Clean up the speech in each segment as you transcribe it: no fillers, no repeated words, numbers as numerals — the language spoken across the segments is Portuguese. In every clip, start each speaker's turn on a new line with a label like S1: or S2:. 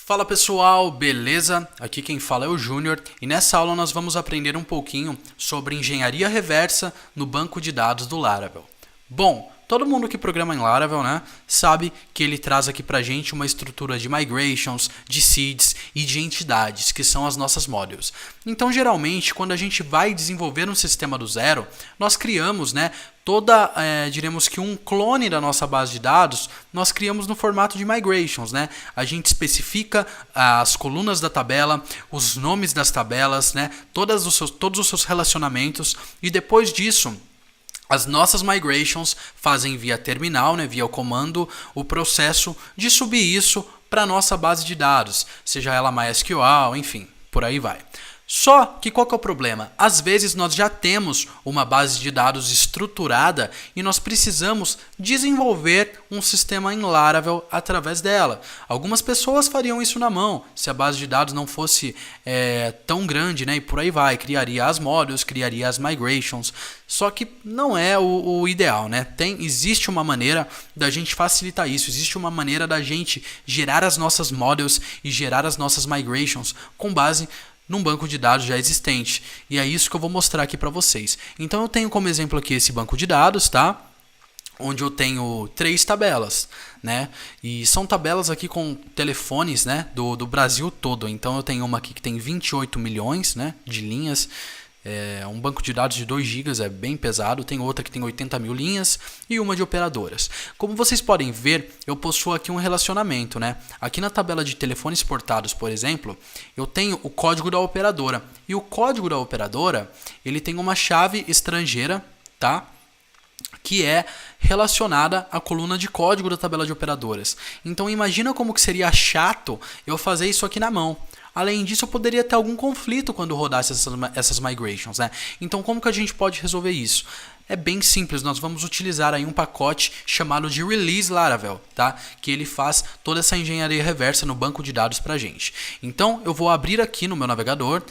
S1: Fala pessoal, beleza? Aqui quem fala é o Júnior e nessa aula nós vamos aprender um pouquinho sobre engenharia reversa no banco de dados do Laravel. Bom, todo mundo que programa em Laravel, né, sabe que ele traz aqui pra gente uma estrutura de migrations, de seeds e de entidades, que são as nossas modules. Então, geralmente, quando a gente vai desenvolver um sistema do zero, nós criamos, né, diremos que um clone da nossa base de dados, nós criamos no formato de migrations, né? A gente especifica as colunas da tabela, os nomes das tabelas, né? Todos os seus relacionamentos e depois disso, as nossas migrations fazem via terminal, né, via o comando, o processo de subir isso para a nossa base de dados, seja ela MySQL, enfim, por aí vai. Só que qual que é o problema? Às vezes nós já temos uma base de dados estruturada e nós precisamos desenvolver um sistema em Laravel através dela. Algumas pessoas fariam isso na mão, se a base de dados não fosse tão grande, né? E por aí vai, criaria as modules, criaria as migrations. Só que não é o ideal, né? Existe uma maneira da gente facilitar isso, existe uma maneira da gente gerar as nossas modules e gerar as nossas migrations com base num banco de dados já existente. E é isso que eu vou mostrar aqui para vocês. Então eu tenho como exemplo aqui esse banco de dados, tá? Onde eu tenho 3 tabelas, né? E são tabelas aqui com telefones, né, do Brasil todo. Então eu tenho uma aqui que tem 28 milhões, né, de linhas. Um banco de dados de 2 GB, é bem pesado. Tem outra que tem 80 mil linhas e uma de operadoras. Como vocês podem ver, eu possuo aqui um relacionamento, né? Aqui na tabela de telefones portados, por exemplo, eu tenho o código da operadora. E o código da operadora, ele tem uma chave estrangeira, tá? Que é relacionada à coluna de código da tabela de operadoras. Então imagina como que seria chato eu fazer isso aqui na mão. Além disso, eu poderia ter algum conflito quando rodasse essas migrations, né? Então, como que a gente pode resolver isso? É bem simples, nós vamos utilizar aí um pacote chamado de Release Laravel, tá? Que ele faz toda essa engenharia reversa no banco de dados pra gente. Então, eu vou abrir aqui no meu navegador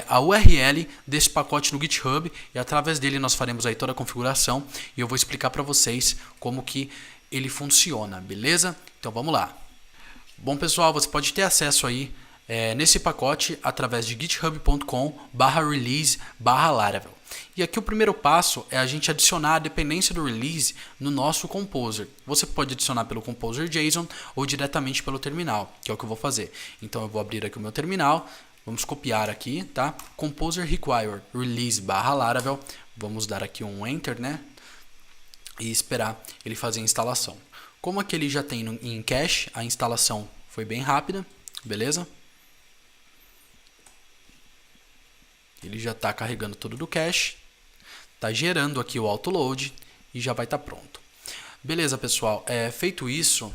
S1: a URL desse pacote no GitHub e através dele nós faremos aí toda a configuração e eu vou explicar para vocês como que ele funciona, beleza? Então, vamos lá. Bom, pessoal, você pode ter acesso aí nesse pacote através de github.com/release/laravel. E aqui o primeiro passo é a gente adicionar a dependência do release no nosso Composer. Você pode adicionar pelo Composer JSON ou diretamente pelo terminal, que é o que eu vou fazer. Então eu vou abrir aqui o meu terminal, vamos copiar aqui, tá? Composer require release/laravel. Vamos dar aqui um enter, né? E esperar ele fazer a instalação. Como aqui ele já tem em cache, a instalação foi bem rápida, beleza? Ele já está carregando tudo do cache, está gerando aqui o autoload e já vai estar pronto. Beleza, pessoal, feito isso,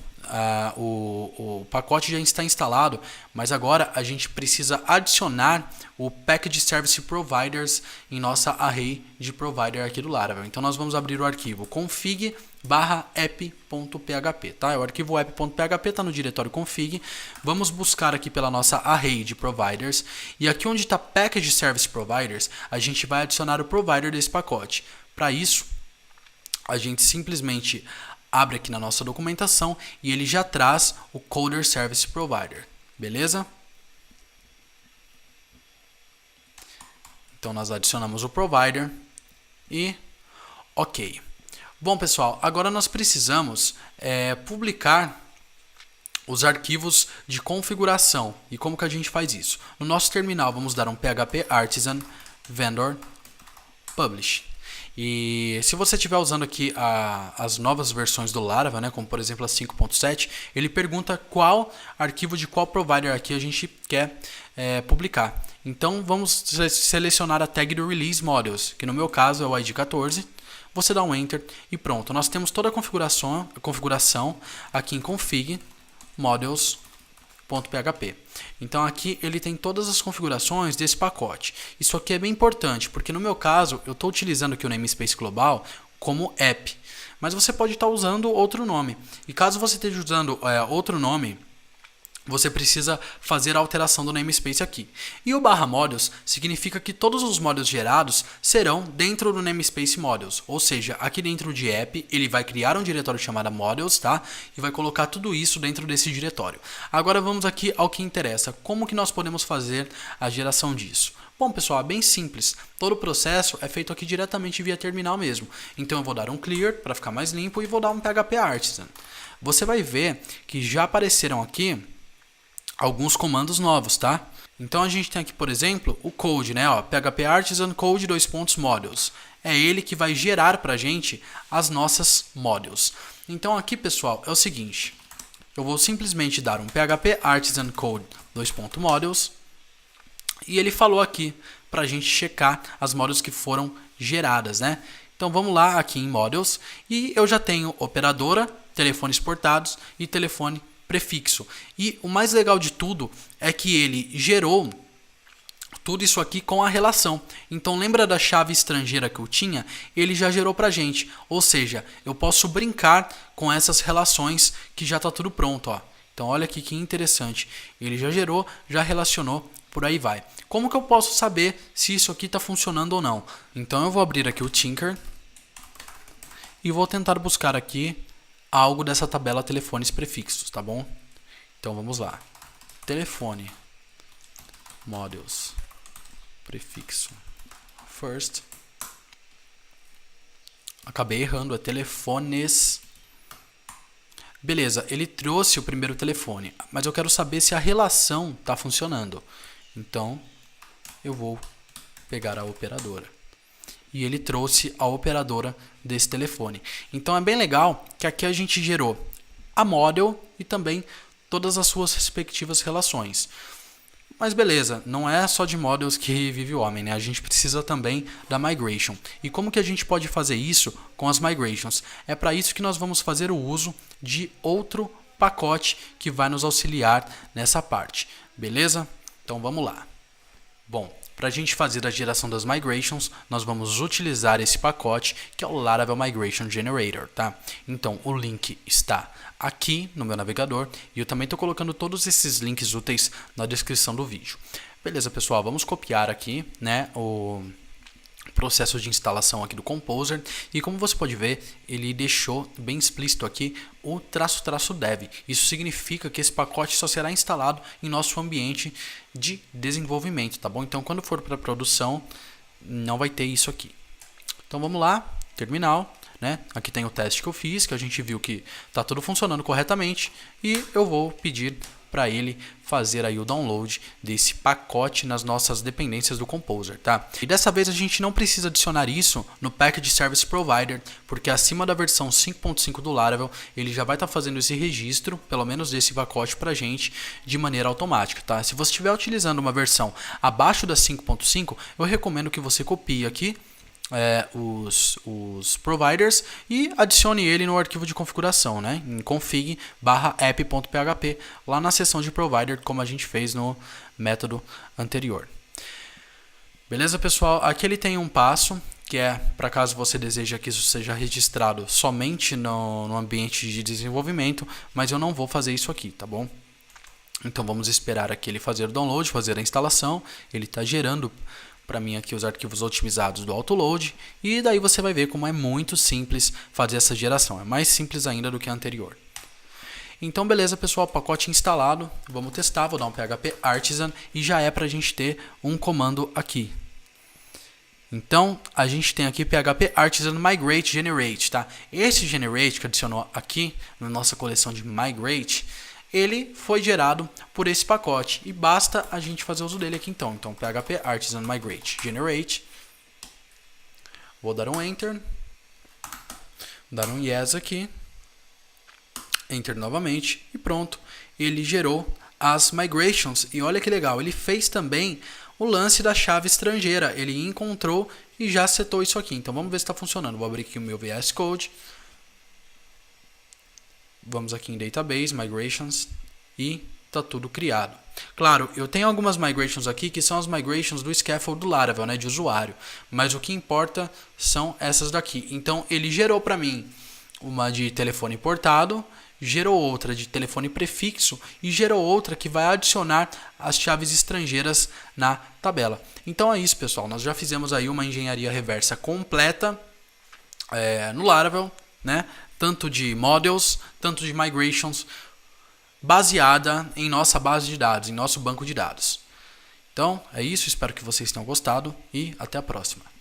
S1: o pacote já está instalado, mas agora a gente precisa adicionar o Package Service Providers em nossa array de provider aqui do Laravel. Então nós vamos abrir o arquivo config/app.php, tá? O arquivo app.php está no diretório config. Vamos buscar aqui pela nossa array de providers e aqui onde está Package Service Providers, a gente vai adicionar o provider desse pacote. Para isso, a gente simplesmente abre aqui na nossa documentação e ele já traz o Coder Service Provider, beleza? Então nós adicionamos o provider e ok. Bom, pessoal, agora nós precisamos publicar os arquivos de configuração. E como que a gente faz isso? No nosso terminal vamos dar um php artisan vendor publish. E se você estiver usando aqui as novas versões do Laravel, né, como por exemplo a 5.7, ele pergunta qual arquivo de qual provider aqui a gente quer publicar. Então vamos selecionar a tag do Release Modules, que no meu caso é o ID 14. Você dá um Enter e pronto. Nós temos toda a configuração aqui em config modules.php. Então aqui ele tem todas as configurações desse pacote. Isso aqui é bem importante, porque no meu caso eu estou utilizando aqui o namespace global como app, mas você pode estar usando outro nome. E caso você esteja usando outro nome, você precisa fazer a alteração do namespace aqui. E o barra modules significa que todos os modules gerados serão dentro do namespace modules, ou seja, aqui dentro de app ele vai criar um diretório chamado modules, tá? E vai colocar tudo isso dentro desse diretório. Agora vamos aqui ao que interessa, como que nós podemos fazer a geração disso? Bom, pessoal, é bem simples. Todo o processo é feito aqui diretamente via terminal mesmo. Então eu vou dar um clear para ficar mais limpo e vou dar um PHP Artisan. Você vai ver que já apareceram aqui alguns comandos novos, tá? Então a gente tem aqui, por exemplo, o code, né? Ó, PHP Artisan Code modules. É ele que vai gerar pra gente as nossas modules. Então aqui, pessoal, é o seguinte. Eu vou simplesmente dar um PHP Artisan Code modules. E ele falou aqui pra gente checar as modules que foram geradas, né? Então vamos lá aqui em modules. E eu já tenho operadora, telefones portados e telefone prefixo. E o mais legal de tudo é que ele gerou tudo isso aqui com a relação. Então lembra da chave estrangeira que eu tinha? Ele já gerou pra gente. Ou seja, eu posso brincar com essas relações que já está tudo pronto, ó. Então olha aqui que interessante. Ele já gerou, já relacionou, por aí vai. Como que eu posso saber se isso aqui está funcionando ou não? Então eu vou abrir aqui o Tinker e vou tentar buscar aqui algo dessa tabela telefones prefixos, tá bom? Então vamos lá. Telefone modules prefixo first. Acabei errando, é telefones. Beleza, ele trouxe o primeiro telefone, mas eu quero saber se a relação está funcionando. Então eu vou pegar a operadora. E ele trouxe a operadora desse telefone. Então é bem legal que aqui a gente gerou a model e também todas as suas respectivas relações. Mas beleza, não é só de models que vive o homem, né? A gente precisa também da migration. E como que a gente pode fazer isso com as migrations? É para isso que nós vamos fazer o uso de outro pacote que vai nos auxiliar nessa parte. Beleza? Então vamos lá. Bom, para a gente fazer a geração das migrations, nós vamos utilizar esse pacote que é o Laravel Migration Generator, tá? Então o link está aqui no meu navegador e eu também estou colocando todos esses links úteis na descrição do vídeo. Beleza, pessoal, vamos copiar aqui, né, o processo de instalação aqui do Composer e como você pode ver, ele deixou bem explícito aqui o --dev. Isso significa que esse pacote só será instalado em nosso ambiente de desenvolvimento, tá bom? Então quando for para produção, não vai ter isso aqui. Então vamos lá, terminal, né? Aqui tem o teste que eu fiz, que a gente viu que está tudo funcionando corretamente e eu vou pedir para ele fazer aí o download desse pacote nas nossas dependências do Composer, tá? E dessa vez a gente não precisa adicionar isso no Package Service Provider, porque acima da versão 5.5 do Laravel, ele já vai estar fazendo esse registro, pelo menos desse pacote pra gente, de maneira automática, tá? Se você estiver utilizando uma versão abaixo da 5.5, eu recomendo que você copie aqui os providers e adicione ele no arquivo de configuração, né? Em config/app.php lá na seção de provider, como a gente fez no método anterior. Beleza, pessoal? Aqui ele tem um passo que é para caso você deseja que isso seja registrado somente no ambiente de desenvolvimento, mas eu não vou fazer isso aqui, tá bom? Então vamos esperar aqui ele fazer o download, fazer a instalação. Ele está gerando para mim aqui os arquivos otimizados do autoload e daí você vai ver como é muito simples fazer essa geração, é mais simples ainda do que a anterior. Então beleza, pessoal, pacote instalado, vamos testar, vou dar um PHP Artisan e já é para a gente ter um comando aqui. Então a gente tem aqui PHP Artisan Migrate Generate, tá? Esse Generate que adicionou aqui na nossa coleção de Migrate, ele foi gerado por esse pacote e basta a gente fazer uso dele aqui então. Então PHP Artisan Migrate Generate, vou dar um Enter, dar um Yes aqui, Enter novamente e pronto, ele gerou as migrations e olha que legal, ele fez também o lance da chave estrangeira, ele encontrou e já setou isso aqui. Então vamos ver se está funcionando, vou abrir aqui o meu VS Code. Vamos aqui em Database, Migrations e está tudo criado. Claro, eu tenho algumas migrations aqui que são as migrations do scaffold do Laravel, né, de usuário. Mas o que importa são essas daqui. Então ele gerou para mim uma de telefone importado, gerou outra de telefone prefixo e gerou outra que vai adicionar as chaves estrangeiras na tabela. Então é isso, pessoal. Nós já fizemos aí uma engenharia reversa completa no Laravel, né? Tanto de models, tanto de migrations, baseada em nossa base de dados, em nosso banco de dados. Então é isso, espero que vocês tenham gostado e até a próxima.